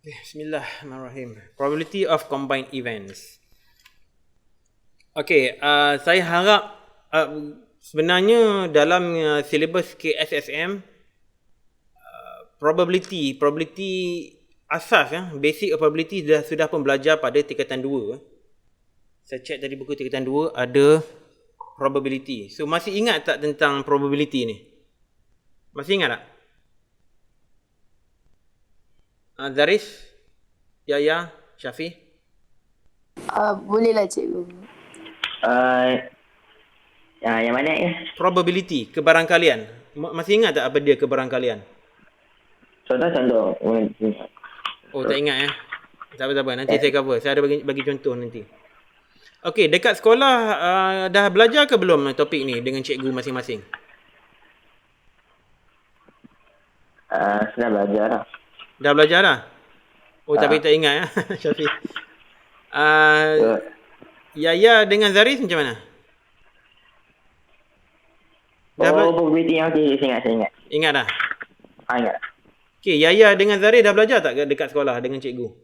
Bismillahirrahmanirrahim. Probability of combined events. Saya harap sebenarnya dalam silibus KSSM probability asas basic probability sudah pun belajar pada tingkatan 2. Saya cek tadi buku tingkatan 2 ada probability. So masih ingat tak tentang probability ni? Masih ingat tak? Zaris, Yaya, Syafi? Bolehlah cikgu. Yang mana ya? Probability, kebarangkalian. Masih ingat tak apa dia kebarangkalian? Contoh. Oh, tak ingat Tak apa. Nanti saya cover. Saya ada bagi contoh nanti. Okey, dekat sekolah dah belajar ke belum topik ni dengan cikgu masing-masing? Sudah belajar dah. Dah belajar dah? Oh, tapi tak ingat Syafi. Yaya dengan Zaris macam mana? Probability yang saya ingat. Ingat dah? Ingat. Okey, Yaya dengan Zaris dah belajar tak dekat sekolah dengan cikgu?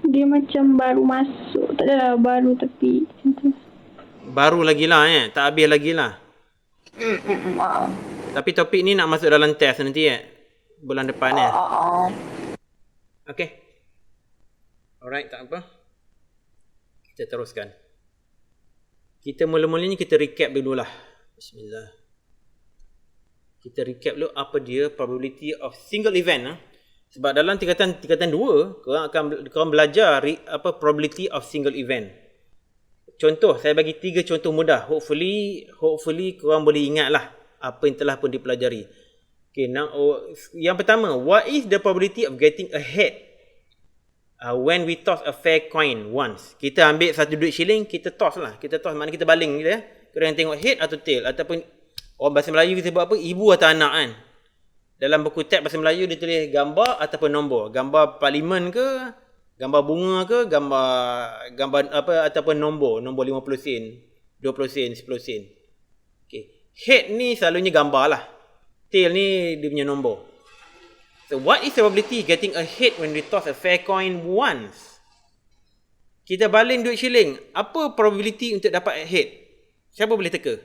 Dia macam baru masuk. Tak adalah baru tapi macam tu. Baru lagi lah tak habis lagi lah. Tapi topik ni nak masuk dalam test nanti bulan depan Okey. Alright, tak apa. Kita teruskan. Kita mula-mulanya kita recap dululah. Bismillah. Kita recap dulu apa dia probability of single event. Sebab dalam tingkatan 2, korang belajar probability of single event. Contoh, saya bagi 3 contoh mudah. Hopefully korang boleh ingat lah apa yang telah pun dipelajari. Okay, now yang pertama, what is the probability of getting ahead when we toss a fair coin once? Kita ambil satu duit shilling, kita toss lah. Kita toss, maknanya kita baling gitu Korang tengok head atau tail, ataupun orang bahasa Melayu kita buat apa? Ibu atau anak kan. Dalam buku tab bahasa Melayu dia tulis gambar ataupun nombor. Gambar parlimen ke, gambar bunga ke, gambar apa ataupun nombor 50 sen, 20 sen, 10 sen. Okey. Head ni selalunya gambar lah. Tail ni dia punya nombor. So what is the probability getting ahead when we toss a fair coin once? Kita baling duit shilling, apa probability untuk dapat ahead? Siapa boleh teka?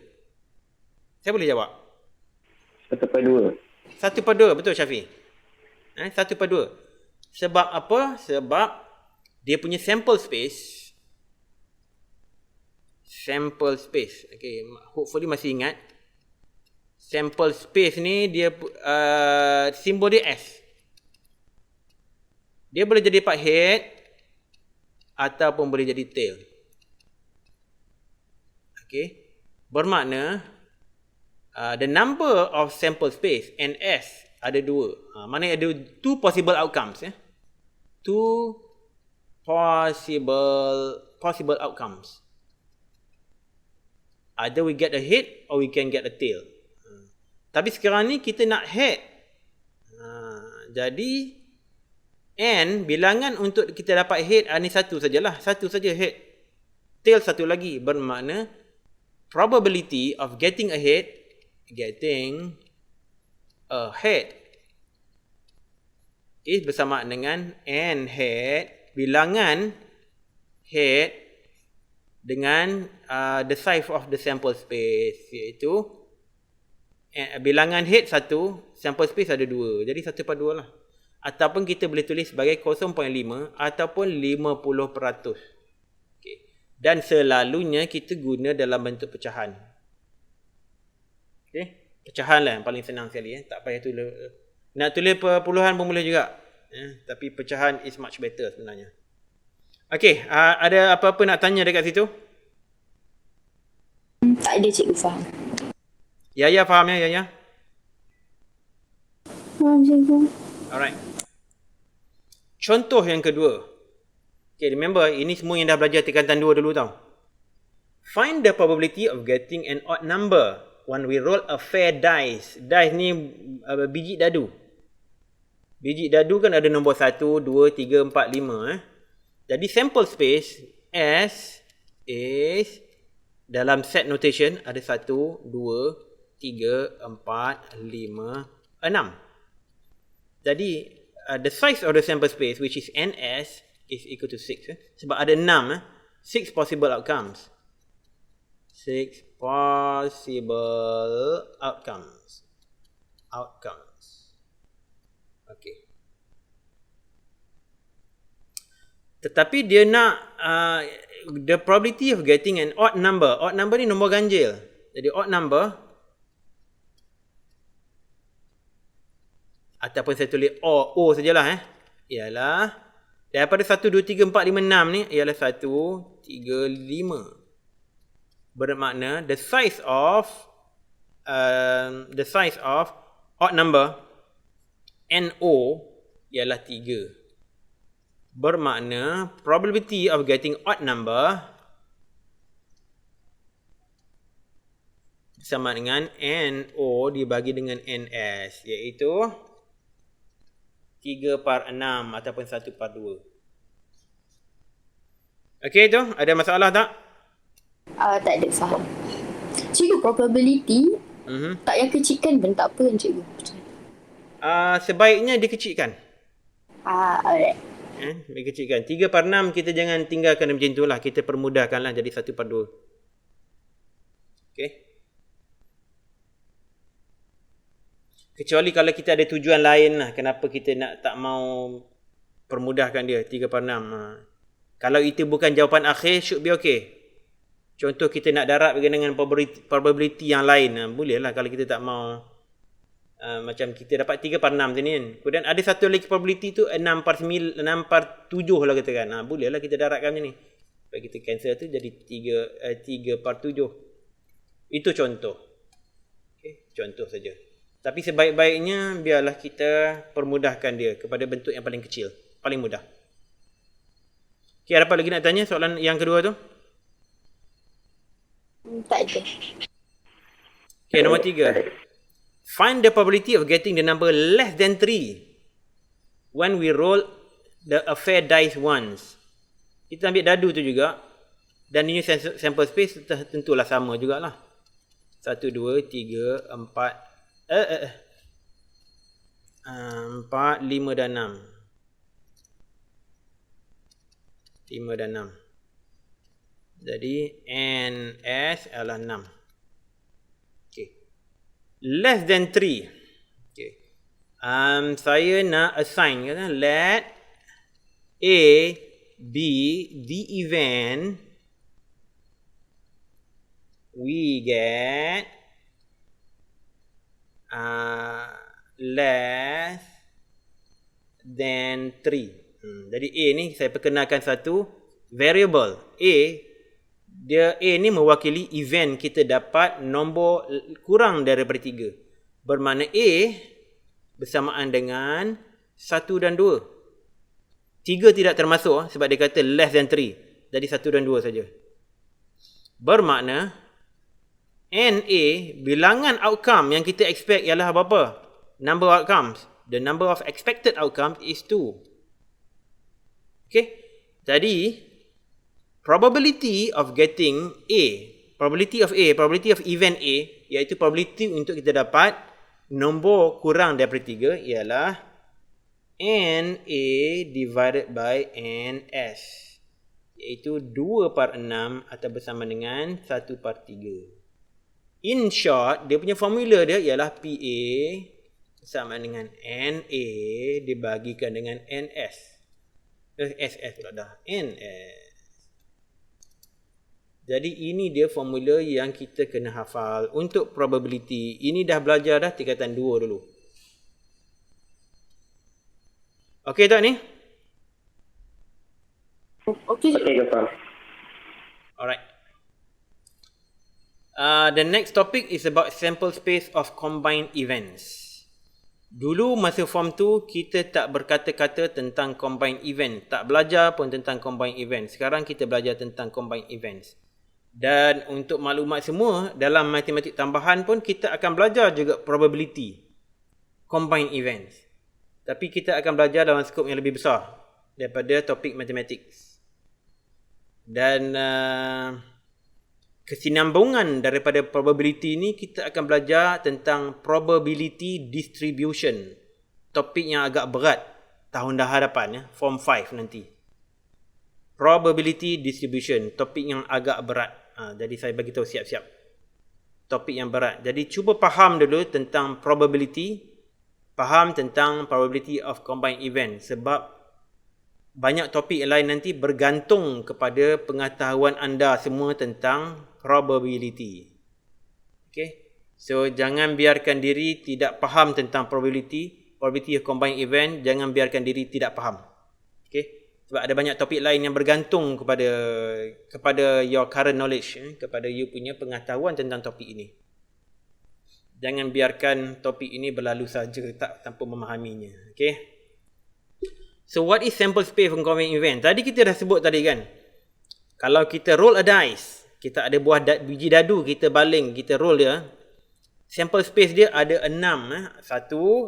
Saya boleh jawab. 1/2. 1/2, betul Syafi? 1/2. Sebab apa? Sebab dia punya sample space. Okay, hopefully masih ingat. Sample space ni dia simbol dia S. Dia boleh jadi part head ataupun boleh jadi tail. Okay. Bermakna the number of sample space NS ada 2. Maknanya ada 2 possible outcomes. 2 possible outcomes. Either we get a head or we can get a tail. Tapi sekarang ni kita nak head. Jadi N bilangan untuk kita dapat head ni satu sajalah. Satu saja head. Tail satu lagi. Bermakna probability of getting a head is bersama dengan N head bilangan head dengan the size of the sample space, iaitu bilangan head 1, sample space ada 2. Jadi 1/2 lah. Ataupun kita boleh tulis sebagai 0.5 ataupun 50%. Okay. Dan selalunya kita guna dalam bentuk pecahan. Okay. Pecahan lah yang paling senang sekali. Tak payah tulis. Nak tulis perpuluhan pun boleh juga. Tapi pecahan is much better sebenarnya. Okay. Ada apa-apa nak tanya dekat situ? Tak ada cikgu faham. Yaya faham ya, Yaya? Faham cikgu. Alright. Contoh yang kedua. Okay, remember ini semua yang dah belajar tingkatan 2 dulu tau. Find the probability of getting an odd number when we roll a fair dice. Dice ni biji dadu. Biji dadu kan ada nombor 1, 2, 3, 4, 5. Jadi sample space S is dalam set notation ada 1, 2, 3, 4, 5, 6. Jadi the size of the sample space, which is NS, is equal to 6. Sebab ada 6. 6 possible outcomes. 6 possible outcomes. Okay. Tetapi dia nak the probability of getting an odd number. Odd number ni nombor ganjil. Jadi odd number, ataupun saya tulis O sajalah ialah daripada 1, 2, 3, 4, 5, 6 ni ialah 1, 3, 5. Bermakna the size of odd number NO ialah 3. Bermakna probability of getting odd number sama dengan NO dibagi dengan NS, iaitu 3/6 ataupun 1/2. Okey tu, ada masalah tak? Tak ada, faham. Cikgu, probability tak yang kecilkan pun tak apa, cikgu. Sebaiknya dikecilkan. Alright. Dikecilkan. 3/6 kita jangan tinggalkan macam tu lah. Kita permudahkanlah jadi 1/2. Okey. Kecuali kalau kita ada tujuan lain lah. Kenapa kita tak mau permudahkan dia 3/6. Kalau itu bukan jawapan akhir, should be okay. Contoh kita nak darab dengan probability yang lain. Boleh lah kalau kita tak mau. Macam kita dapat 3/6 sini kan. Kemudian ada satu lagi probability tu 6/7 lah katakan. Boleh lah kita darabkan macam ni. Supaya kita cancel tu jadi 3/7. Itu contoh. Okay, contoh saja. Tapi sebaik-baiknya biarlah kita permudahkan dia kepada bentuk yang paling kecil. Paling mudah. Okay, ada apa lagi nak tanya soalan yang kedua tu? Tak ada. Okay, nombor 3. Find the probability of getting the number less than 3 when we roll a fair dice once. Kita ambil dadu tu juga. Dan ini sample space tentulah sama jugalah. 1, 2, 3, 4. 4, 5 dan 6. 5 dan 6. Jadi NS adalah 6. Less than 3. Okay. Saya nak assign kata let A be the event we get less than 3. Jadi A ni saya perkenalkan satu variable. A ni mewakili event kita dapat nombor kurang daripada 3. Bermakna A bersamaan dengan 1 dan 2. 3 tidak termasuk sebab dia kata less than 3. Jadi 1 dan 2 saja. Bermakna NA, bilangan outcome yang kita expect ialah apa? Number of outcomes. The number of expected outcomes is 2. Okay. Jadi probability of getting probability of event A, iaitu probability untuk kita dapat nombor kurang daripada 3 ialah NA divided by NS, iaitu 2/6 atau bersama dengan 1/3. In short, dia punya formula dia ialah PA bersama dengan NA dibagikan dengan NS. SS pula dah. NS. Jadi ini dia formula yang kita kena hafal untuk probability. Ini dah belajar dah tingkatan 2 dulu. Okey tak ni? Okey. Okey, Gafar. Alright. The next topic is about sample space of combined events. Dulu masa form 2 kita tak berkata-kata tentang combined event. Tak belajar pun tentang combined event. Sekarang kita belajar tentang combined events. Dan untuk maklumat semua, dalam matematik tambahan pun kita akan belajar juga probability combined events. Tapi kita akan belajar dalam skop yang lebih besar daripada topik mathematics. Dan kesinambungan daripada probability ni kita akan belajar tentang probability distribution. Topik yang agak berat tahun dah hadapan ya, form 5 nanti. Probability distribution, topik yang agak berat. Jadi saya bagi tahu siap-siap. Topik yang berat. Jadi cuba faham dulu tentang probability, faham tentang probability of combined event, sebab banyak topik lain nanti bergantung kepada pengetahuan anda semua tentang probability. Okay? So jangan biarkan diri tidak faham tentang probability of combined event, jangan biarkan diri tidak faham. Okay? Sebab ada banyak topik lain yang bergantung kepada your current knowledge, kepada you punya pengetahuan tentang topik ini. Jangan biarkan topik ini berlalu saja tanpa memahaminya. Okay? So what is sample space for combined event? Tadi kita dah sebut tadi kan. Kalau kita roll a dice, kita ada buah biji dadu, kita baling, kita roll dia. Sample space dia ada 6. 1,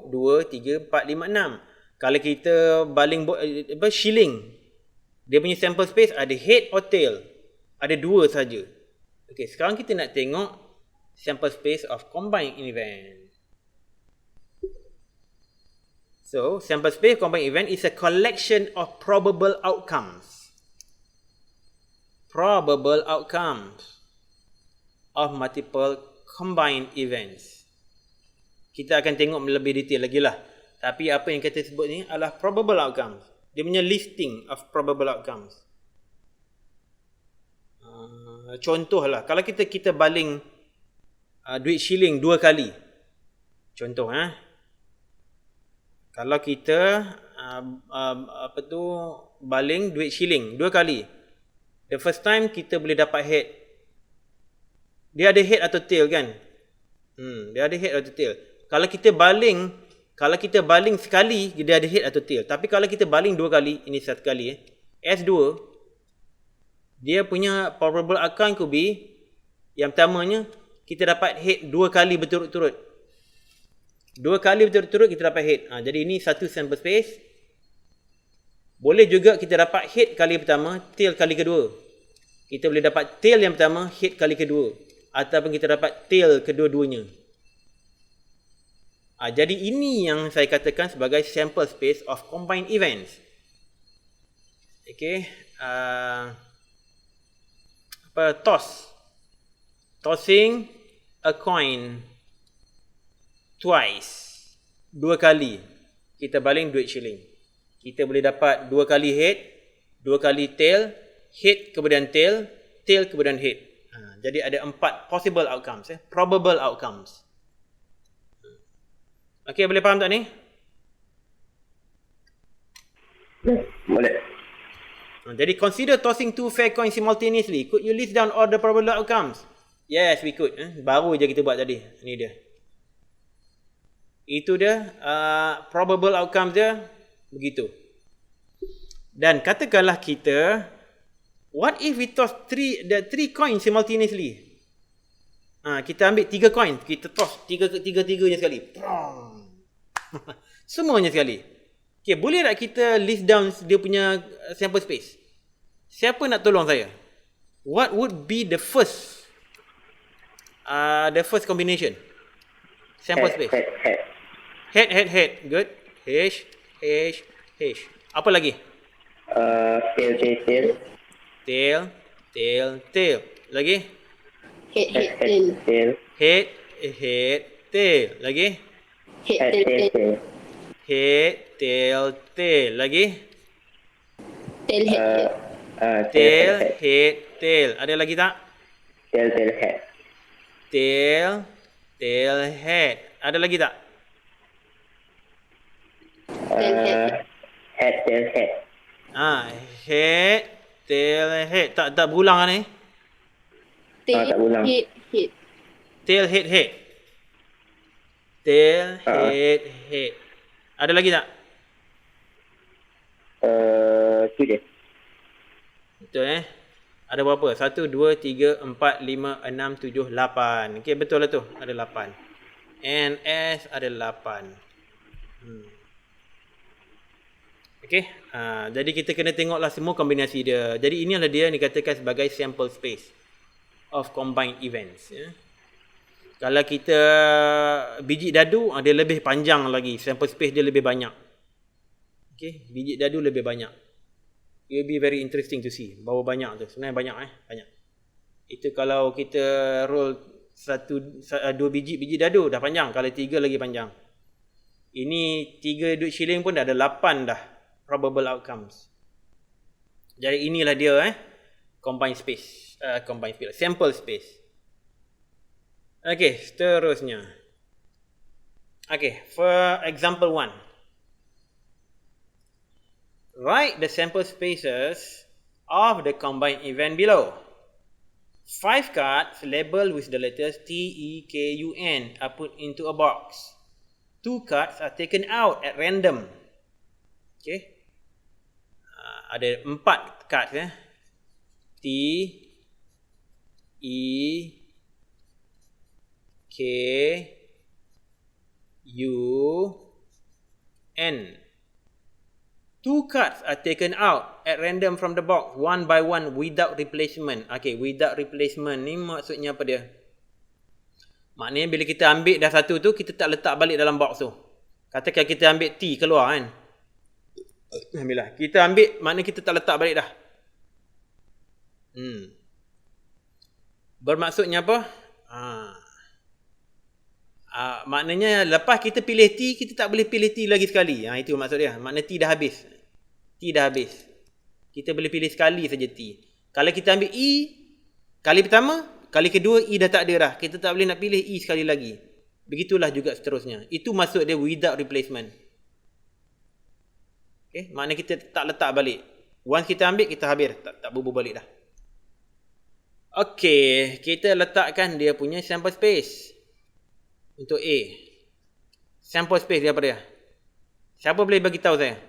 2, 3, 4, 5, 6. Kalau kita baling shilling, dia punya sample space ada head or tail. Ada 2 saja. Okey, sekarang kita nak tengok sample space of combined event. So, sample space combined event is a collection of probable outcomes. Probable outcomes of multiple combined events. Kita akan tengok lebih detail lagi lah. Tapi apa yang kita sebut ni adalah probable outcomes. Dia punya listing of probable outcomes. Contohlah, kalau kita baling duit shilling 2 kali. Contoh kalau kita baling duit shilling 2 kali. The first time kita boleh dapat head. Dia ada head atau tail kan? Dia ada head atau tail. Kalau kita baling sekali, dia ada head atau tail. Tapi kalau kita baling 2 kali, ini 1 kali S2, dia punya probable outcome could be, yang pertamanya, kita dapat head 2 kali berturut-turut. 2 kali berturut-turut kita dapat head. Jadi ini satu sample space. Boleh juga kita dapat head kali pertama, tail kali kedua. Kita boleh dapat tail yang pertama, head kali kedua. Ataupun kita dapat tail kedua-duanya. Jadi ini yang saya katakan sebagai sample space of combined events. Okay. Tossing a coin twice. 2 kali. Kita baling duit shilling. Kita boleh dapat 2 kali head, 2 kali tail, head kemudian tail, tail kemudian head. Jadi ada 4 possible outcomes, probable outcomes. Okey, boleh faham tak ni? Boleh. Jadi consider tossing 2 fair coins simultaneously. Could you list down all the probable outcomes? Yes, we could. Baru je kita buat tadi. Ini dia. Itu dia probable outcomes dia begitu. Dan katakanlah kita, what if we toss 3 coins simultaneously? Kita ambil 3 coin, kita toss tiga-tiganya sekali. Semuanya sekali. Okay, boleh tak kita list down dia punya sample space? Siapa nak tolong saya? What would be the first combination? Sample space. Head. Good. H. Apa lagi? Tail. Lagi? Head, tail. Head, tail. Lagi? Head, tail. Head, tail. Lagi? Tail, head. Tail, head, tail. Ada lagi tak? Tail, head. Tail, head. Ada lagi tak? Head, tail, head. Head, tail, head. Tak berulang kan ni? Tail, tak ulang. head. Tail, head. Tail, head. Ada lagi tak? Itu je. Betul Ada berapa? 1, 2, 3, 4, 5, 6, 7, 8. Okey, betul lah tu. Ada 8. NS ada 8. Okey. Jadi kita kena tengoklah semua kombinasi dia. Jadi inilah dia yang dikatakan sebagai sample space of combined events. Kalau kita biji dadu, dia lebih panjang lagi. Sample space dia lebih banyak. Okay, biji dadu lebih banyak. It will be very interesting to see. Berapa banyak tu. Sebenarnya banyak banyak. Itu kalau kita roll 2 biji dadu dah panjang. Kalau 3 lagi panjang. Ini 3 duit shilling pun dah ada 8 dah. Probable outcomes. Jadi inilah dia combined space. Sample space. Okay, seterusnya. Okay, for example 1. Write the sample spaces of the combined event below. 5 cards labeled with the letters T, E, K, U, N are put into a box. 2 cards are taken out at random. Okay. Ada 4 cards T, E, K, U, N. 2 cards are taken out at random from the box, one by one, without replacement. Okay, without replacement ni maksudnya apa dia? Maknanya bila kita ambil dah satu tu, kita tak letak balik dalam box tu. Katakan kita ambil T keluar kan. Alhamdulillah. Kita ambil, maknanya kita tak letak balik dah. Bermaksudnya apa? Maknanya lepas kita pilih T, kita tak boleh pilih T lagi sekali. Itu maksud dia. Maknanya T dah habis. T dah habis. Kita boleh pilih sekali saja T. Kalau kita ambil E, kali pertama, kali kedua E dah tak ada dah. Kita tak boleh nak pilih E sekali lagi. Begitulah juga seterusnya. Itu maksud dia without replacement. Okay? Maknanya kita tak letak balik. Once kita ambil, kita habis. Tak bubuh balik dah. Okay. Kita letakkan dia punya sample space. Untuk A. Sample space dia apa dia? Siapa boleh bagi tahu saya?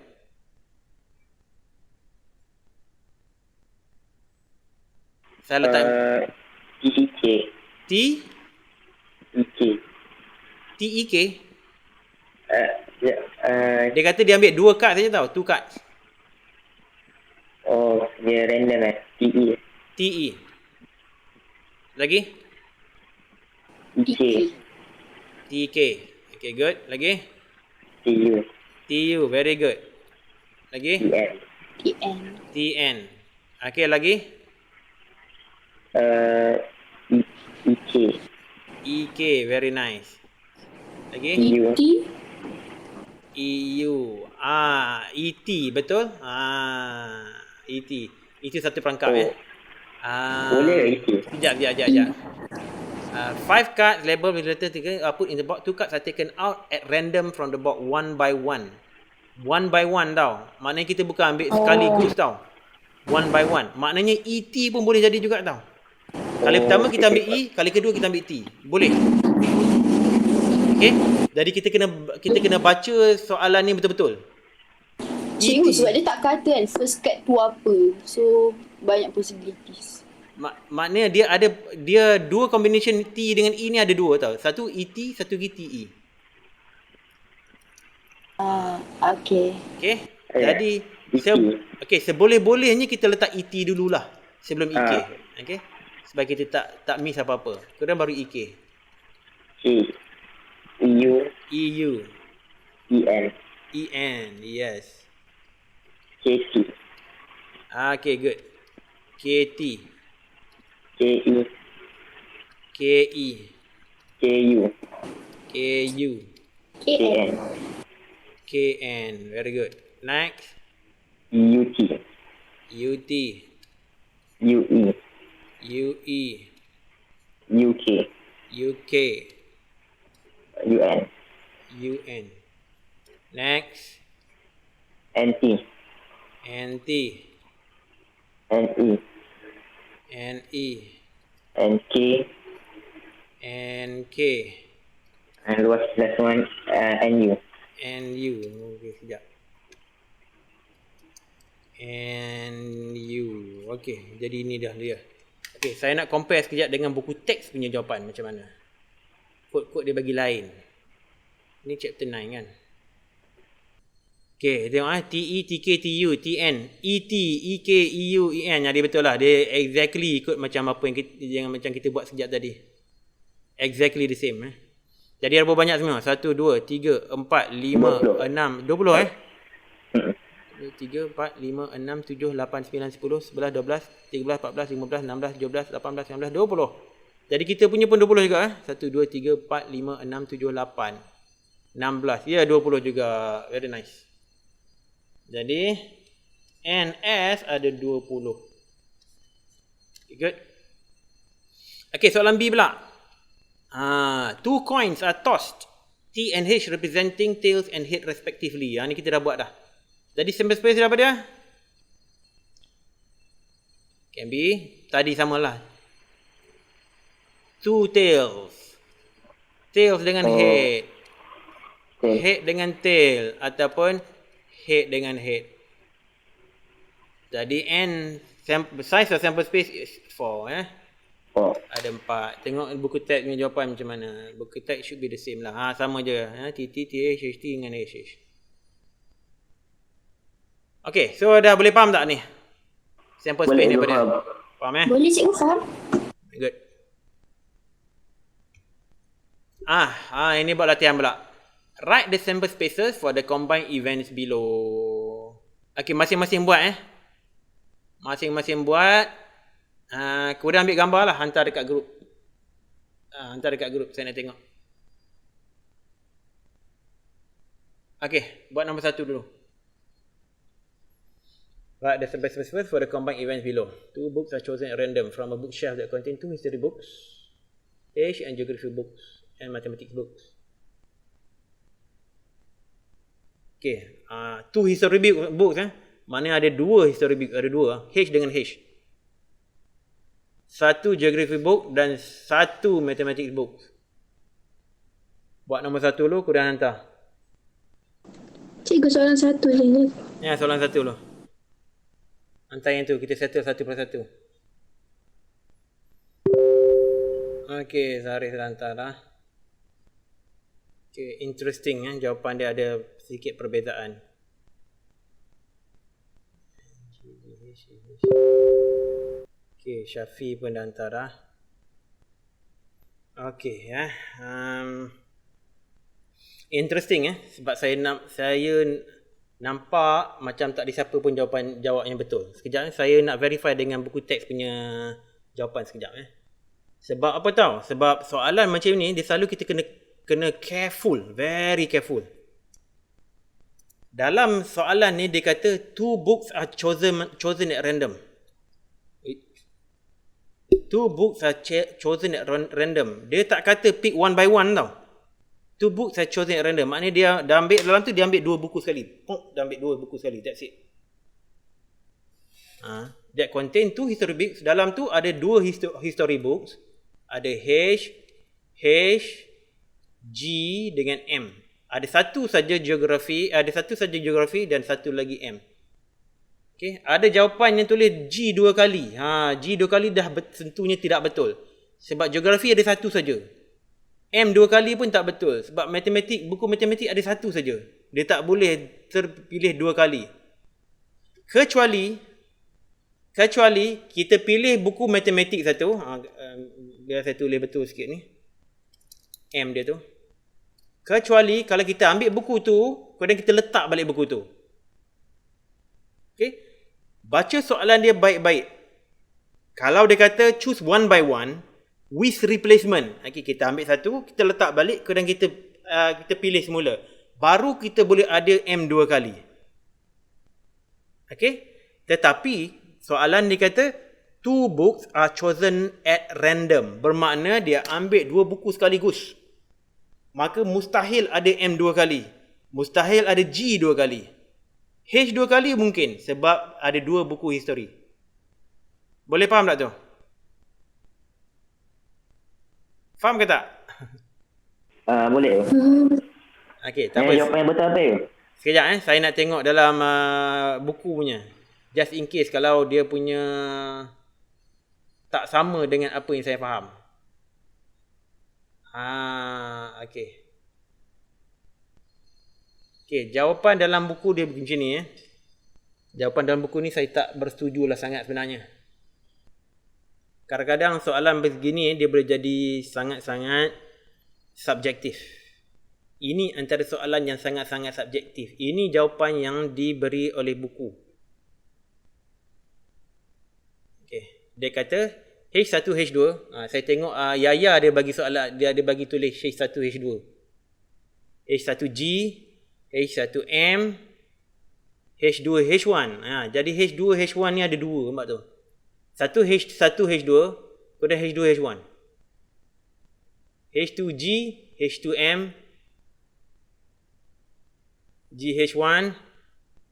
Saya letak TEK. T? EK. TEK? Ya, Dia kata dia ambil 2 kad saja tau. 2 cards. oh, dia random TE. TE. Lagi? EK. TK. Okay, good. Lagi? TU. TU. Very good. Lagi? TN. TN. TN. Okay, lagi? EK. EK. Very nice. Lagi? EU. T. EU. ET. Betul? ET. Itu satu perangkap Boleh ET. Sekejap. 5 cards labeled with letter 3 are put in the box. 2 cards are taken out at random from the box one by one. One by one tau. Maknanya kita bukan ambil sekaligus tau. One by one. Maknanya ET pun boleh jadi juga tau. Kali pertama kita ambil E, kali kedua kita ambil T. Boleh. Okay. Jadi kita kena baca soalan ni betul-betul. Cikgu sebab dia tak kata kan first card tu apa. So banyak possibilities. Maknanya dia 2 combination T dengan E ni ada 2 tau. Satu ET, satu TE. Okay. Okay. Jadi seboleh-bolehnya kita letak ET dululah sebelum EK. Okay. Supaya kita tak miss apa-apa. Kemudian baru EK. EU. EN. EN. Yes. KT. Okay, good. KT. KE. KE. KU. KU. KN. KN. Very good. Next. UT. UT. UE. UE. UK. UK. UN. UN. Next. NT. NT. NE. NE. NK. NK. And what's the last one? NU. NU. Okay, sekejap. NU. Okay, jadi ini dah dia. Okay, saya nak compare sekejap dengan buku teks punya jawapan macam mana. Kod-kod dia bagi lain. Ini chapter 9 kan. Okay, tengok TE, TK, TU, TN, ET, EK, EU, EN. Jadi betul lah. Dia exactly ikut macam apa yang kita buat sekejap tadi. Exactly the same. Jadi ada berapa banyak semua? 1, 2, 3, 4, 5, 6, 20 2, 3, 4, 5, 6, 7, 8, 9, 10, 11, 12, 13, 14, 15, 16, 17, 18, 19, 20. Jadi kita punya pun 20 juga. 1, 2, 3, 4, 5, 6, 7, 8, 16. Ya, 20 juga. Very nice. Jadi, NS ada 20. Okay, good. Okay, soalan B pula. 2 coins are tossed. T and H representing tails and head respectively. Ni kita dah buat dah. Jadi sample space dia apa dia? Can be. Tadi samalah. 2 tails. Tails dengan head. Head dengan tail. Ataupun head dengan head. Jadi size of sample space is 4. Ada 4. Tengok buku tag punya jawapan macam mana. Buku tag should be the same lah. Sama je. TT, TH, HT dengan HH. Okay, so dah boleh faham tak ni? Sample space ni pada. Faham Boleh cikgu faham? Good. Ini buat latihan pula. Write the sample spaces for the combined events below. Okay, masing-masing buat Masing-masing buat. Kemudian ambil gambar lah, hantar dekat grup. Hantar dekat grup, saya nak tengok. Okay, buat nombor 1 dulu. Write the sample spaces for the combined events below. 2 books are chosen at random from a bookshelf that contain 2 history books, H and geography books, and mathematics books. Okay, 2 history books mana ada 2 history book, ada 2, H dengan H. 1 geography book dan 1 mathematics book. Buat nombor 1 dulu, kemudian hantar. Cikgu soalan 1 je ni. Ya, soalan 1 dulu. Hantar yang tu, kita settle 1 per 1. Okay, Zarif dah hantar dah. Okay, interesting jawapan dia ada sedikit perbezaan. Okay, Syafi pun dah hantar dah. Okay, interesting sebab saya nampak macam tak ada siapa pun jawab yang betul. Sekejap saya nak verify dengan buku teks punya jawapan sekejap Sebab apa tahu? Sebab soalan macam ni dia selalu kita kena careful, very careful. Dalam soalan ni dia kata 2 books are chosen at random. 2 books are chosen at random. Dia tak kata pick one by one tau. 2 books are chosen at random. Maknanya dia dah ambil dalam tu, dia ambil 2 buku sekali. Dia ambil 2 buku sekali. That's it. That contain 2 history books. Dalam tu ada 2 history books. Ada H, G dengan M. Ada satu saja geografi dan satu lagi M. Okay, ada jawapan yang tulis G 2 kali. G 2 kali dah tentunya tidak betul. Sebab geografi ada satu saja. M 2 kali pun tak betul. Sebab buku matematik ada satu saja. Dia tak boleh terpilih 2 kali. Kecuali kita pilih buku matematik satu. Biar saya tulis betul sikit ni. M dia tu. Kecuali kalau kita ambil buku tu, kemudian kita letak balik buku tu. Okay. Baca soalan dia baik-baik. Kalau dia kata choose one by one with replacement. Okay, kita ambil satu, kita letak balik, kemudian kita pilih semula. Baru kita boleh ada M 2 kali. Okay. Tetapi soalan dia kata 2 books are chosen at random. Bermakna dia ambil 2 buku sekaligus. Maka mustahil ada M 2 kali. Mustahil ada G 2 kali. H 2 kali mungkin sebab ada 2 buku history. Boleh faham tak tu? Faham ke tak? Boleh. Okey, tak apa. Jawapan yang betul apa ya? Sekejap saya nak tengok dalam buku punya. Just in case kalau dia punya tak sama dengan apa yang saya faham. Okey. Okey, jawapan dalam buku dia macam ni Jawapan dalam buku ni saya tak bersetujulah sangat sebenarnya. Kadang-kadang soalan begini dia boleh jadi sangat-sangat subjektif. Ini antara soalan yang sangat-sangat subjektif. Ini jawapan yang diberi oleh buku. Okay. Dia kata H1, H2. Saya tengok Yaya dia bagi soalan, dia ada bagi tulis H1, H2. H1G, H1M, H2, H1. Jadi H2, H1 ni ada dua, nampak tu. Satu H1, H2, kemudian H2, H1. H2G, H2M, GH1.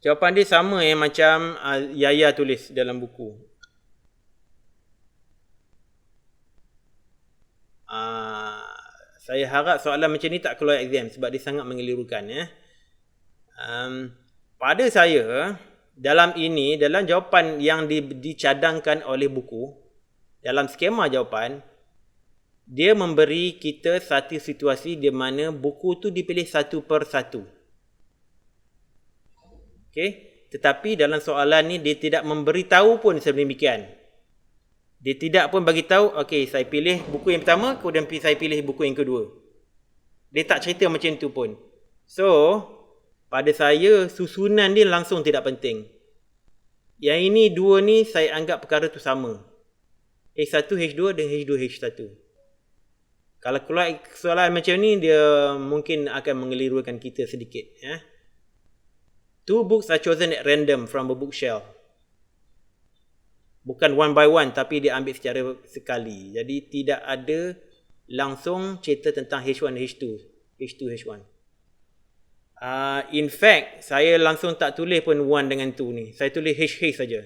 Jawapan dia sama macam Yaya tulis dalam buku. Saya harap soalan macam ni tak keluar exam sebab dia sangat mengelirukan. Pada saya, dalam jawapan yang dicadangkan oleh buku, dalam skema jawapan, dia memberi kita satu situasi di mana buku tu dipilih satu per satu. Okay? Tetapi dalam soalan ni dia tidak memberitahu pun sedemikian. Dia tidak pun bagi tahu, okey, saya pilih buku yang pertama, kemudian saya pilih buku yang kedua. Dia tak cerita macam tu pun. So, pada saya susunan dia langsung tidak penting. Yang ini dua ni saya anggap perkara tu sama. H1, H2 dan H2, H1. Kalau keluar soalan macam ni, dia mungkin akan mengelirukan kita sedikit. Two books are chosen at random from a bookshelf. Bukan one by one, tapi dia ambil secara sekali. Jadi tidak ada langsung cerita tentang H1, H2. H2, H1. In fact, saya langsung tak tulis pun 1 dengan 2 ni. Saya tulis H saja.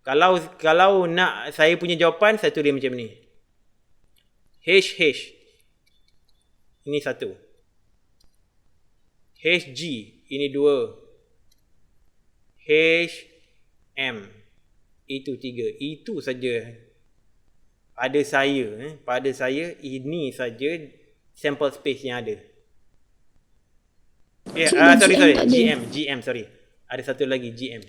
Kalau nak saya punya jawapan, saya tulis macam ni. H. Ini 1. HG. Ini 2. HM. Itu 3. Itu saja. Pada saya ini saja sample space yang ada. Sorry. GM, sorry. Ada satu lagi, GM.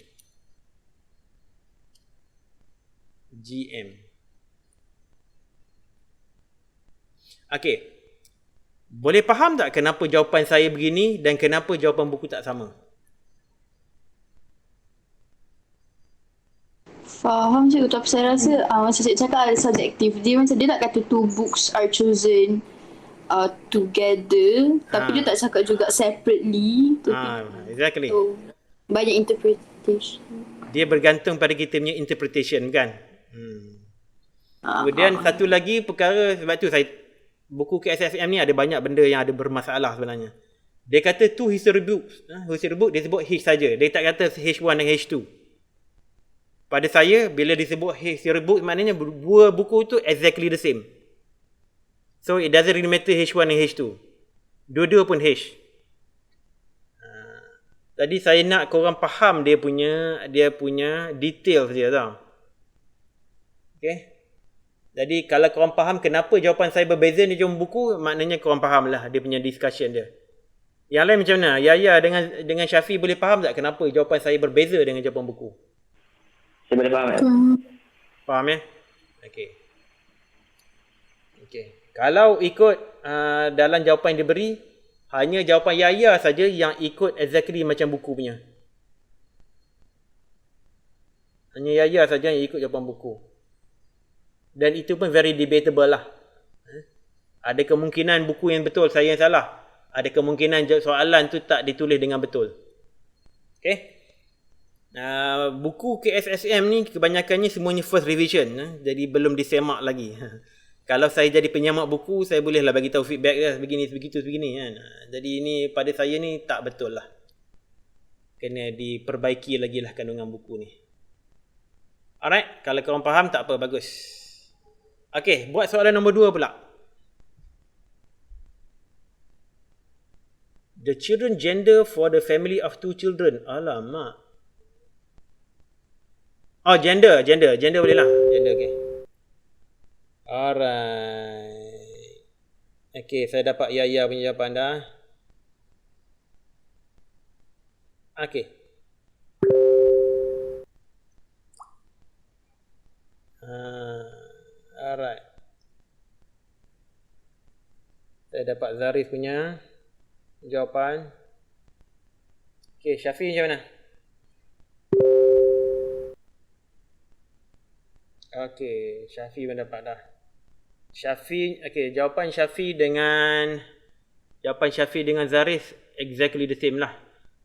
Okey. Boleh faham tak kenapa jawapan saya begini dan kenapa jawapan buku tak sama? Faham cikgu, tapi saya rasa macam cikgu cakap ada subjektif. Dia nak kata two books are chosen together, tapi dia tak cakap juga separately. Exactly. So, banyak interpretation. Dia bergantung pada kita punya interpretation, kan? Kemudian satu lagi perkara, sebab tu buku KSFM ni ada banyak benda yang ada bermasalah sebenarnya. Dia kata two history books. History book dia sebut H saja. Dia tak kata H1 dan H2. Pada saya, bila disebut history book, maknanya dua buku tu exactly the same. So, it doesn't really matter H1 dan H2. Dua-dua pun H. Tadi saya nak korang faham dia punya detail saja tau. Okay. Jadi, kalau korang faham kenapa jawapan saya berbeza di dalam buku, maknanya korang faham lah dia punya discussion dia. Yang lain macam mana? Yaya dengan Syafi boleh faham tak kenapa jawapan saya berbeza dengan jawapan buku? Saya boleh faham tak? Faham ya? Okey. Kalau ikut dalam jawapan yang diberi, hanya jawapan Yaya saja yang ikut exactly macam buku punya. Hanya Yaya saja yang ikut jawapan buku. Dan itu pun very debatable lah. Ada kemungkinan buku yang betul, saya yang salah. Ada kemungkinan soalan tu tak ditulis dengan betul. Okey. Buku KSSM ni kebanyakannya semuanya first revision, jadi belum disemak lagi. Kalau saya jadi penyemak buku, saya bolehlah bagi tahu feedback dia begini kan. Jadi ini pada saya ni tak betul lah. Kena diperbaiki lagi lah kandungan buku ni. Alright, kalau korang faham tak apa, bagus. Okey, buat soalan nombor 2 pula. The children gender for the family of 2 children. Alamak. Oh, gender boleh lah. Gender, okey. Alright. Okey, saya dapat Yaya punya jawapan dah. Okey. Alright. Saya dapat Zarif punya. jawapan. Okay, Syafi macam mana? Okay, Syafi pun dapat dah. Syafi, okay, jawapan Syafi dengan Zaris exactly the same lah.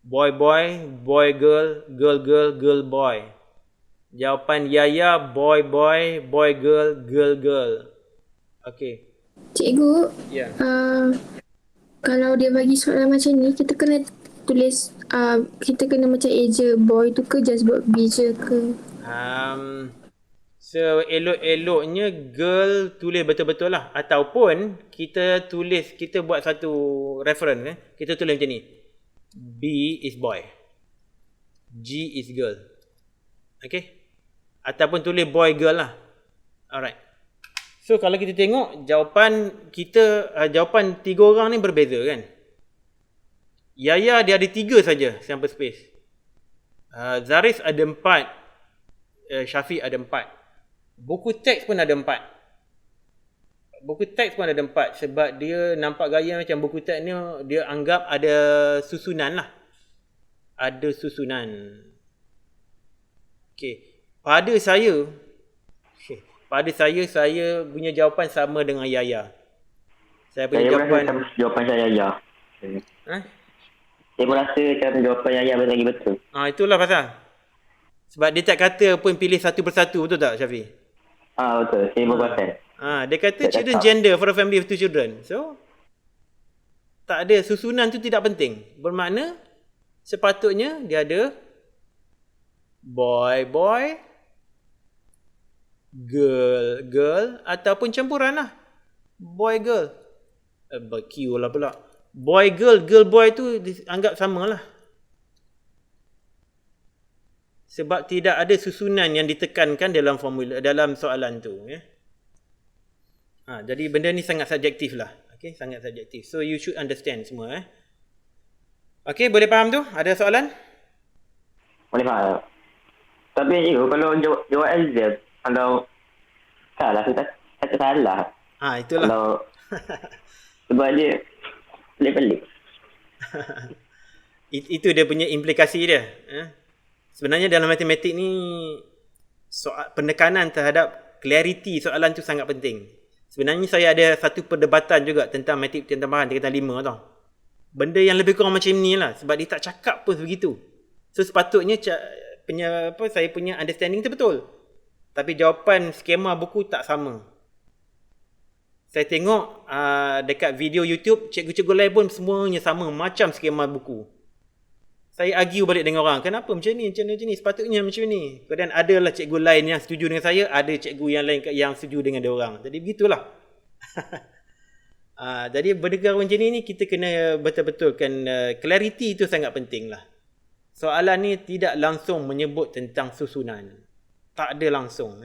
Boy boy, boy girl, girl girl, girl boy. Jawapan Yaya, boy boy, boy girl, girl girl. Okay. Cikgu, Ya. kalau dia bagi soalan macam ni, kita kena tulis, kita kena macam A je, boy tu ke just buat B je ke? So elok-eloknya girl tulis betul-betul lah. Ataupun kita buat satu reference. Kita tulis macam ni. B is boy. G is girl. Okay. Ataupun tulis boy girl lah. Alright. So kalau kita tengok jawapan tiga orang ni berbeza kan. Yaya dia ada 3 saja sample space. Zaris ada 4. Syafiq ada 4. Buku teks pun ada 4. Sebab dia nampak gaya macam buku teks ni dia anggap ada susunan lah. Ada susunan. Okay. Pada saya punya jawapan sama dengan Yaya. Saya punya jawapan saya Yaya. Saya pun rasa macam jawapan Yaya lagi betul. Itulah pasal. Sebab dia tak kata pun pilih satu persatu, betul tak Syafiq? Betul. Saya berperasan. Dia kata children gender for a family of 2 children. So, tak ada, susunan tu tidak penting. Bermakna, sepatutnya dia ada boy, boy, girl, girl, ataupun campuran lah. Boy, girl. Q lah pula. Boy, girl, girl, boy tu dianggap sama lah. Sebab tidak ada susunan yang ditekankan dalam formula, dalam soalan tu. Jadi benda ni sangat subjektif lah. Okay, sangat subjektif. So you should understand semua. Okay, boleh faham tu? Ada soalan? Boleh faham. Tapi kalau jawab Elzeb, kalau salah, saya kata salah. Itulah. Kalau sebab dia pelik-pelik. Itu dia punya implikasi dia. Sebenarnya dalam matematik ni penekanan terhadap clarity soalan tu sangat penting. Sebenarnya saya ada satu perdebatan juga tentang matematik tambahan tingkatan 5 tau. Benda yang lebih kurang macam ni lah sebab dia tak cakap pun begitu. So sepatutnya saya punya understanding tu betul. Tapi jawapan skema buku tak sama. Saya tengok dekat video YouTube, cikgu-cikgu lain pun semuanya sama macam skema buku. Saya argue balik dengan orang, kenapa macam ni, sepatutnya macam ni. Kemudian adalah cikgu lain yang setuju dengan saya, ada cikgu yang lain yang setuju dengan dia orang. Jadi begitulah. Jadi bernegara macam ni kita kena betul-betulkan clarity itu sangat penting lah. Soalan ni tidak langsung menyebut tentang susunan. Tak ada langsung.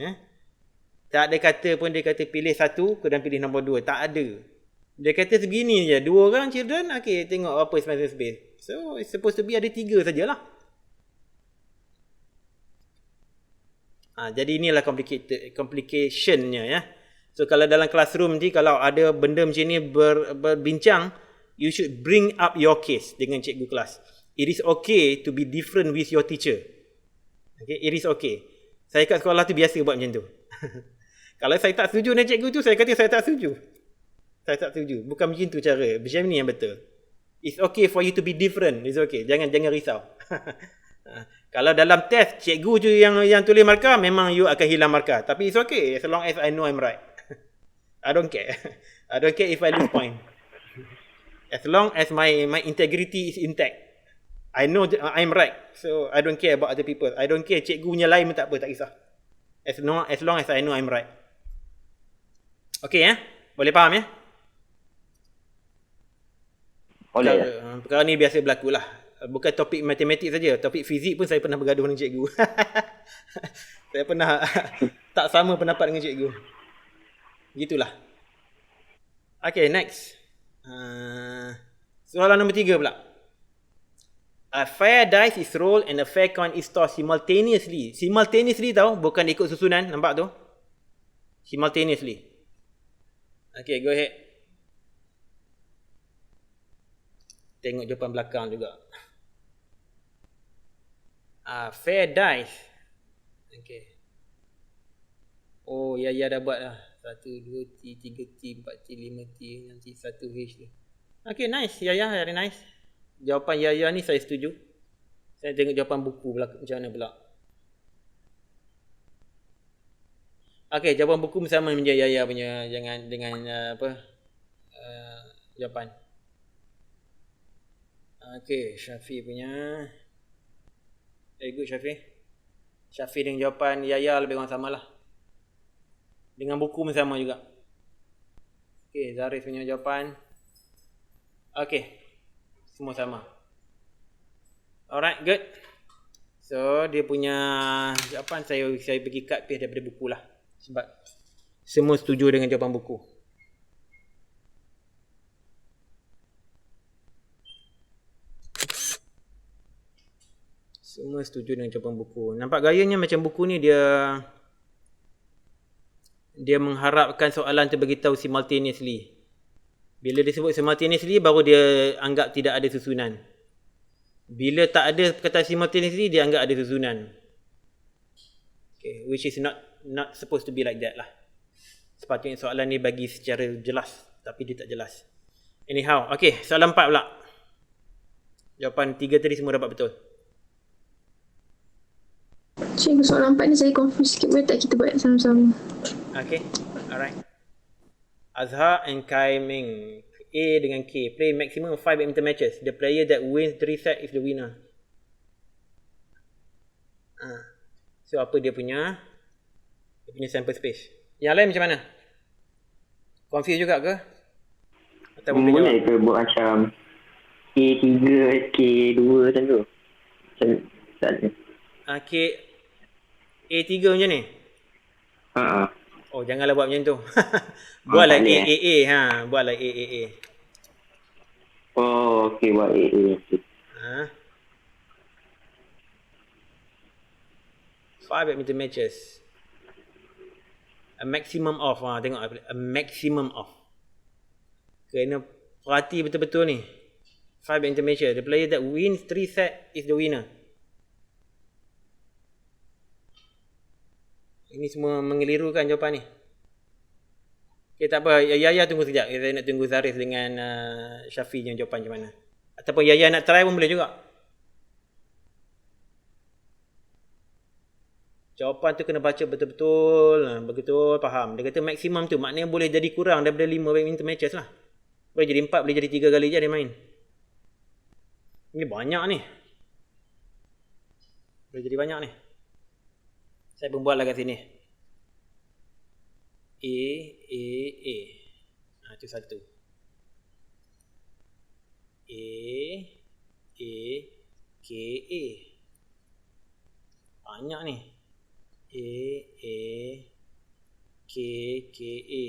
Tak ada kata pun dia kata pilih satu, kemudian pilih nombor 2. Tak ada. Dia kata segini je, 2 orang children, okay, tengok apa space. So, it's supposed to be ada 3 sajalah. Jadi inilah complicationnya ya. So, kalau dalam classroom ni, kalau ada benda macam ni berbincang, you should bring up your case dengan cikgu kelas. It is okay to be different with your teacher. Okay, it is okay. Saya kat sekolah tu biasa buat macam tu. Kalau saya tak setuju dengan cikgu tu, saya kata saya tak setuju. Saya tak setuju. Bukan macam tu cara. Macam ni yang betul. It's okay for you to be different. It's okay. Jangan risau. Kalau dalam test, cikgu je yang tulis markah, memang you akan hilang markah. Tapi it's okay. As long as I know I'm right. I don't care. I don't care if I lose point. As long as my integrity is intact. I know I'm right. So, I don't care about other people. I don't care cikgunya lain pun tak apa. Tak kisah. As long as I know I'm right. Okay ya? Boleh faham ya? Boleh. Perkara ni biasa berlaku lah. Bukan topik matematik saja, topik fizik pun saya pernah bergaduh dengan cikgu. Saya pernah tak sama pendapat dengan cikgu. Gitulah. Okay, next. Soalan nombor 3 pula. A fair dice is rolled and a fair coin is tossed simultaneously. Simultaneously tahu, bukan ikut susunan, nampak tu? Simultaneously. Okay, go ahead. tengok jawapan belakang juga. Fair dice. Okay. Oh, Yaya dah buat lah. 1, 2, T, 3, T, 4, T, 5, T, nanti 1 H tu. Okay, nice. Yaya, very nice. Jawapan Yaya ni saya setuju. Saya tengok jawapan buku macam mana pula. Okay, jawapan buku sama macam Yaya punya. Jangan dengan jawapan. Okay, Syafiq punya. Very good, Syafiq. Syafiq dengan jawapan Yaya lebih kurang sama lah. Dengan buku pun sama juga. Okay, Zarif punya jawapan. Okay, semua sama. Alright, good. So, dia punya jawapan saya pergi cut paste daripada buku lah. Sebab semua setuju dengan jawapan buku. Semua setuju dengan jawapan buku. Nampak gayanya macam buku ni dia mengharapkan soalan tu beritahu simultaneously. Bila dia sebut simultaneously, baru dia anggap tidak ada susunan. Bila tak ada perkataan simultaneously, dia anggap ada susunan. Okay, which is not supposed to be like that lah. Sepatutnya soalan ni bagi secara jelas, tapi dia tak jelas. Anyhow, okay, soalan 4 pula. Jawapan 3 tadi semua dapat betul. Cikgu, soalan 4 ni saya confused sikit. Boleh tak kita buat sama-sama? Okay, alright. Azhar and Kai Ming, A dengan K, play maximum 5 badminton matches. The player that wins 3 sets is the winner. So apa dia punya sample space. Yang lain macam mana? Confused juga ke? Atau boleh ke buat macam K3, K2 macam tu? A3 macam ni? Oh, janganlah buat macam tu. Buatlah AAA. Buatlah AAA. Oh, okey, buat AA. 5 badminton matches. A maximum of. Tengok. A maximum of. Kena perhati betul-betul ni. 5 badminton matches. The player that wins 3 sets is the winner. Ini semua mengelirukan jawapan ni. Okay, tak apa. Yaya tunggu sekejap. Saya nak tunggu Zarif dengan Syafiq yang jawapan macam mana. Ataupun Yaya nak try pun boleh juga. Jawapan tu kena baca betul-betul. Betul faham. Dia kata maksimum tu maknanya boleh jadi kurang daripada 5 badminton matches lah. Boleh jadi 4, boleh jadi 3 kali je dia main. Ini banyak ni. Boleh jadi banyak ni. Saya pun buatlah kat sini. A. Itu satu. A. K. A. Banyak ni. A. K. A.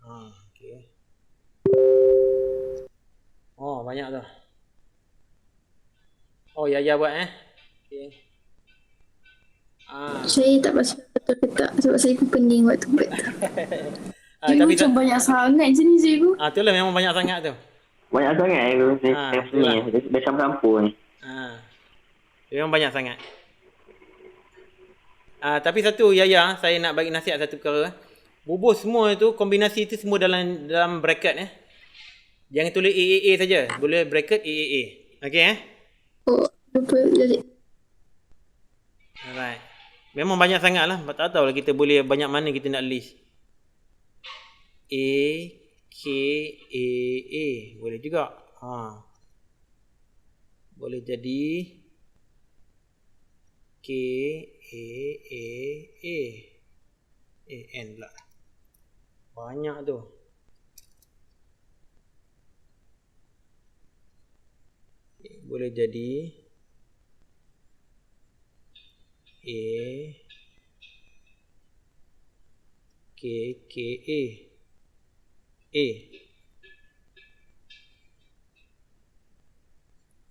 Okay. Oh, banyak tu. Oh, Yaya buat Okay. Saya tak pasti betul ke tak sebab saya pun pening waktu buat tu. Cikgu macam banyak sangat je ni cikgu. Itulah memang banyak sangat tu. Banyak sangat tu. Dah campur ni. Memang banyak sangat. Tapi satu Yaya, saya nak bagi nasihat satu perkara. Bubuh semua tu, kombinasi tu semua dalam bracket Jangan tulis AAA saja. Boleh bracket AAA. Okay Oh, lupa jadi. Alright. Memang banyak sangat lah. Tak tahu lah kita boleh banyak mana kita nak list. A, K, A. Boleh juga. Boleh jadi K, A. N pula. Banyak tu. Boleh jadi A, K, A.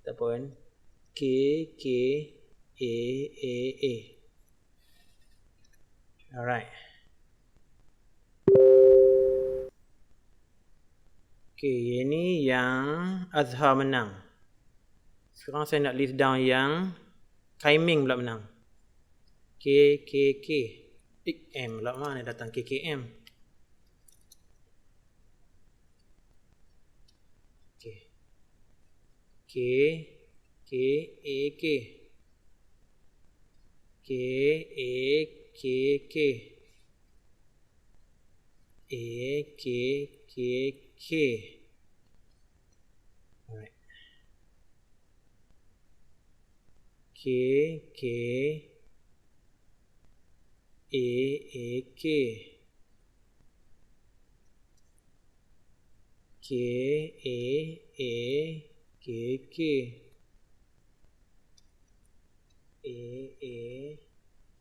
Ataupun K, A. Alright. Okey, ini yang Azhar menang. Sekarang saya nak list down yang Kaiming pula menang. KKK. M pula mana datang KKM. Okey. K K A K. K A K K. A K K K. Alright. K K A A K. K A A K K. A A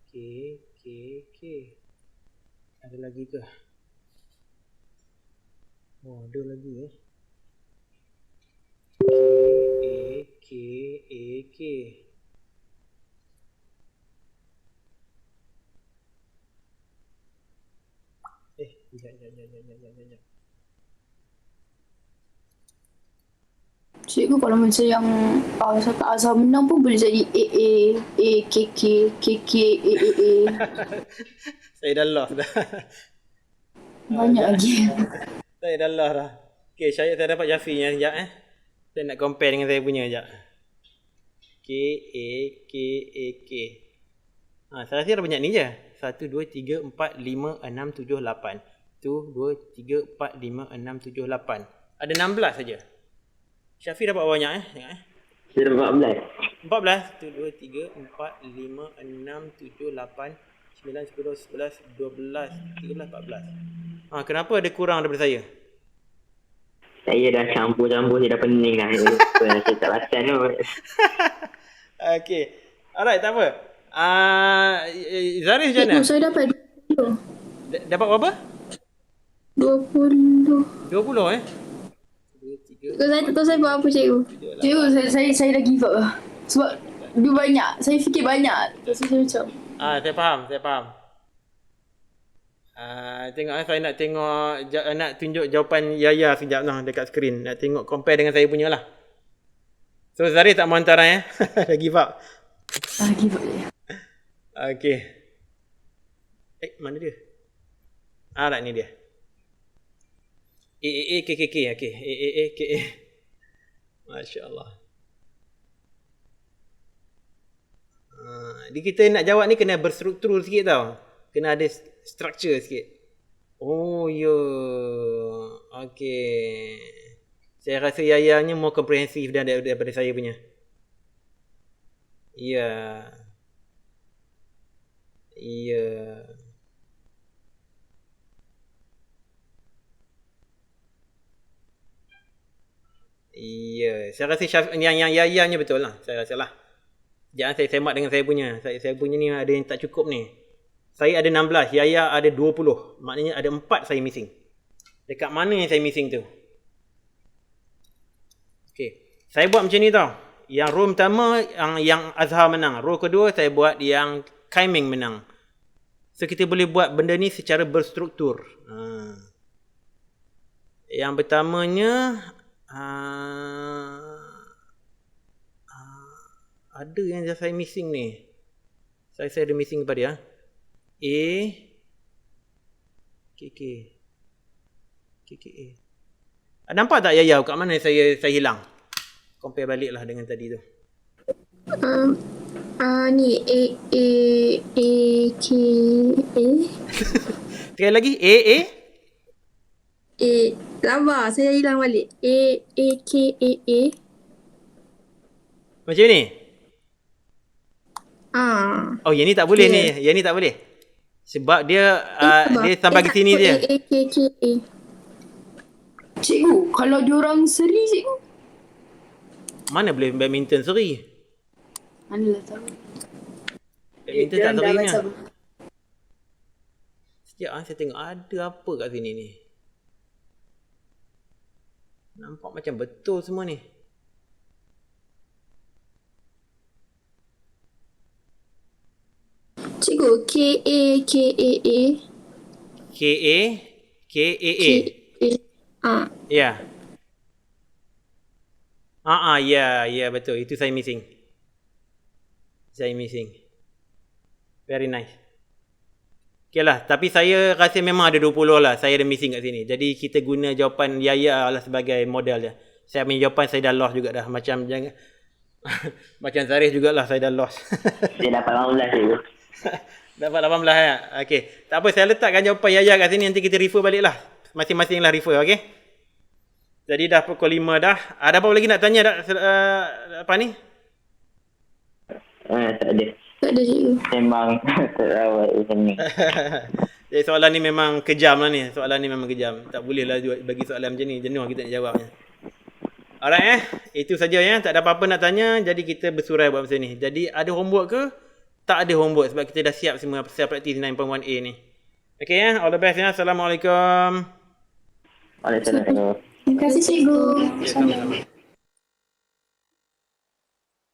K K K. Ada lagi ke? Oh, ada lagi ya. K A K. Sekejap. Cikgu kalau macam yang siapa Azhar menang pun boleh jadi A K K K K A. Saya dah lost dah. Banyak lagi. Saya dah lost dah. Okay, saya dapat Jafinya sekejap Saya nak compare dengan saya punya sekejap. K A K A K. Saya rasa dah banyak ni je. 1 2 3 4 5 6 7 8. 1 2 3 4 5 6 7 8. Ada 16 saja. Syafiq dapat banyak tengok Saya dapat 14. 14. 1 2 3 4 5 6 7 8 9 10 11 12 13 14. Kenapa ada kurang daripada saya? Saya dah campur-campur, saya dah pening dah. Saya tak perasan tu. Okey. Alright, tak apa. Zarif macam mana? Cikgu, saya dapat 20. Dapat berapa? 20. 20 Saya tak tahu saya buat apa, cikgu. Cikgu, saya dah give up lah. Sebab dia banyak. Saya fikir banyak. Lepas tu saya macam Saya faham. Tengok saya nak tengok, nak tunjuk jawapan Yaya sekejap dekat skrin. Nak tengok compare dengan saya punya lah. So Zarif tak mau hantaran dah give up. give up je. Okey. Mana dia? Right, ni dia. A K K K. Okey. A K A. Masya-Allah. Jadi kita nak jawab ni kena berstruktur sikit tau. Kena ada structure sikit. Oh ya. Okey. Saya rasa Yayanya more komprehensif daripada saya punya. Ya. Saya rasa yang Yayanya betul lah. Saya rasa lah. Jangan saya semak dengan saya punya. Saya punya ni ada yang tak cukup ni. Saya ada 16, Yaya ada 20. Maknanya ada 4 saya missing. Dekat mana yang saya missing tu? Okey. Saya buat macam ni tau. Yang row pertama yang Azhar menang. Row kedua saya buat yang Kaiming menang. So kita boleh buat benda ni secara berstruktur. Yang pertamanya ada yang saya missing ni. Saya ada missing kepada dia. A K K A. Nampak tak Yaya kat mana saya hilang? Compare balik lah dengan tadi tu. Ni A K A. Sekali lagi A. Lama saya hilang balik. A K A. Macam ni? Oh, yang ni tak boleh ni. Yang ni tak boleh. Sebab dia dia sampai ke sini dia. A K A. Cikgu, kalau diorang seri cikgu. Mana boleh badminton seri? Manalah tahu. Badminton tak seri ni. Sekejap saya tengok ada apa kat sini ni. Nampak macam betul semua ni. Cikgu, K A. K A. Ya. Ya, betul. Itu saya missing. Very nice. Okay lah, tapi saya rasa memang ada 20 lah. Saya ada missing kat sini. Jadi kita guna jawapan Yaya lah sebagai model je. Saya punya jawapan saya dah lost juga dah. Macam jangan macam Zarif jugalah saya dah lost. Dia dapat 18 je. Dapat 18 ya. Okey. Tak apa, saya letakkan jawapan Yaya kat sini, nanti kita refer balik lah. Masing-masing lah refer, okey. Jadi dah pukul 5 dah. Ada apa lagi nak tanya apa ni? Tak ada. Tak ada cikgu. Memang terawat macam ni. Jadi soalan ni memang kejam lah ni. Tak boleh lah bagi soalan macam ni. Jenuh kita nak jawabnya. Alright Itu saja ya. Tak ada apa-apa nak tanya. Jadi kita bersurai buat macam ni. Jadi ada homework ke? Tak ada homework sebab kita dah siap semua self practice 9.1A ni. Okay ya. All the best ya. Assalamualaikum. Waalaikumsalam. Terima kasih cikgu. Okay, sama-sama.